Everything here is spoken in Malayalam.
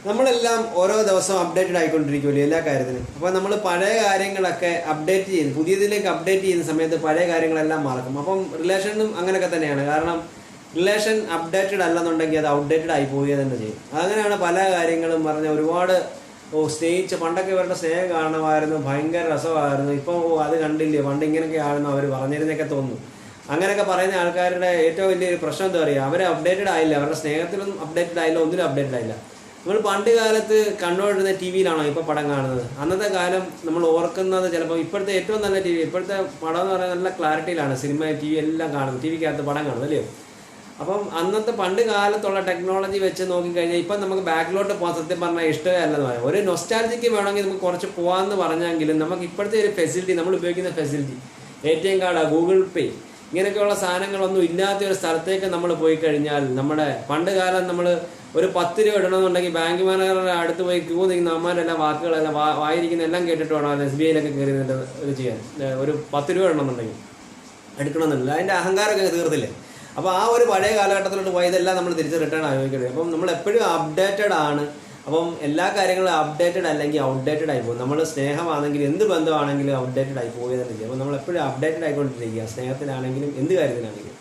നമ്മളെല്ലാം ഓരോ ദിവസവും അപ്ഡേറ്റഡ് ആയിക്കൊണ്ടിരിക്കുമല്ലോ എല്ലാ കാര്യത്തിനും. അപ്പോൾ നമ്മൾ പഴയ കാര്യങ്ങളൊക്കെ അപ്ഡേറ്റ് ചെയ്യുന്നു, പുതിയതിലേക്ക് അപ്ഡേറ്റ് ചെയ്യുന്ന സമയത്ത് പഴയ കാര്യങ്ങളെല്ലാം മറക്കും. അപ്പം റിലേഷനും അങ്ങനെയൊക്കെ തന്നെയാണ്. കാരണം റിലേഷൻ അപ്ഡേറ്റഡ് അല്ലെന്നുണ്ടെങ്കിൽ അത് ഔട്ട്ഡേറ്റഡ് ആയി പോവുക തന്നെ ചെയ്യും. അങ്ങനെയാണ് പല കാര്യങ്ങളും പറഞ്ഞ ഒരുപാട് സ്നേഹിച്ച് പണ്ടൊക്കെ ഇവരുടെ സ്നേഹം കാണുമായിരുന്നു, ഭയങ്കര രസമായിരുന്നു. ഇപ്പോൾ അത് കണ്ടില്ലേ, പണ്ട് ഇങ്ങനെയൊക്കെ ആയിരുന്നു അവർ പറഞ്ഞിരുന്നൊക്കെ തോന്നുന്നു. അങ്ങനെയൊക്കെ പറയുന്ന ആൾക്കാരുടെ ഏറ്റവും വലിയൊരു പ്രശ്നം എന്താ പറയുക, അവരെ അപ്ഡേറ്റഡ് ആയില്ല, അവരുടെ സ്നേഹത്തിലൊന്നും അപ്ഡേറ്റഡ് ആയില്ല, ഒന്നിലും അപ്ഡേറ്റഡ് ആയില്ല. നമ്മൾ പണ്ട് കാലത്ത് കണ്ടുകൊണ്ടിരുന്ന ടി വിയിലാണോ ഇപ്പോൾ പടം കാണുന്നത്? അന്നത്തെ കാലം നമ്മൾ ഓർക്കുന്നത് ചിലപ്പോൾ ഇപ്പോഴത്തെ ഏറ്റവും നല്ല ടി വി, ഇപ്പോഴത്തെ പടം എന്ന് പറയുന്നത് നല്ല ക്ലാരിറ്റിയിലാണ് സിനിമ ടി വി എല്ലാം കാണുന്നത്, ടി വിക്കകത്ത് പടം കാണുന്നത് അല്ലയോ. അപ്പം അന്നത്തെ പണ്ട് കാലത്തുള്ള ടെക്നോളജി വെച്ച് നോക്കിക്കഴിഞ്ഞാൽ ഇപ്പം നമുക്ക് ബാക്കിലോട്ട് പോകാൻ സത്യം പറഞ്ഞാൽ ഇഷ്ടമേ അല്ലെന്ന് പറയാം. ഒരു നൊസ്റ്റാൾജിക്ക് വേണമെങ്കിൽ നമുക്ക് കുറച്ച് പോകാമെന്ന് പറഞ്ഞെങ്കിലും നമുക്ക് ഇപ്പോഴത്തെ ഒരു ഫെസിലിറ്റി, നമ്മൾ ഉപയോഗിക്കുന്ന ഫെസിലിറ്റി, ATM കാർഡ്, ഗൂഗിൾ പേ, ഇങ്ങനെയൊക്കെയുള്ള സാധനങ്ങളൊന്നും ഇല്ലാത്ത ഒരു സ്ഥലത്തേക്ക് നമ്മൾ പോയി കഴിഞ്ഞാൽ, നമ്മുടെ പണ്ട് കാലം നമ്മൾ ഒരു 10 രൂപ ഇടണമെന്നുണ്ടെങ്കിൽ ബാങ്ക് മാനേജറുടെ അടുത്ത് പോയി ക്യൂ നിൽക്കുന്ന അമ്മമാരെല്ലാം വാക്കുകളെല്ലാം വായിരിക്കുന്ന എല്ലാം കേട്ടിട്ട് വേണം SBI-യിലൊക്കെ കയറി ഇത് ചെയ്യാൻ. ഒരു 10 രൂപ ഇടണമെന്നുണ്ടെങ്കിൽ എടുക്കണമെന്നില്ല, അതിൻ്റെ അഹങ്കാരമൊക്കെ തീർത്തില്ലേ. അപ്പോൾ ആ ഒരു പഴയ കാലഘട്ടത്തിലോട്ട് പോയതെല്ലാം നമ്മൾ തിരിച്ച് റിട്ടേൺ ആലോചിക്കരുത്. അപ്പം നമ്മൾ എപ്പോഴും അപ്ഡേറ്റഡ് ആണ്. അപ്പം എല്ലാ കാര്യങ്ങളും അപ്ഡേറ്റഡ് അല്ലെങ്കിൽ ഔട്ട്ഡേറ്റഡ് ആയി പോകും. നമ്മൾ സ്നേഹമാണെങ്കിലും എന്ത് ബന്ധമാണെങ്കിലും ഔട്ട്ഡേറ്റഡ് ആയി പോവുക തന്നെ ചെയ്യും. അപ്പോൾ നമ്മൾ എപ്പോഴും അപ്ഡേറ്റഡ് ആയിക്കൊണ്ടിരിക്കുക, സ്നേഹത്തിലാണെങ്കിലും എന്ത് കാര്യത്തിലാണെങ്കിലും.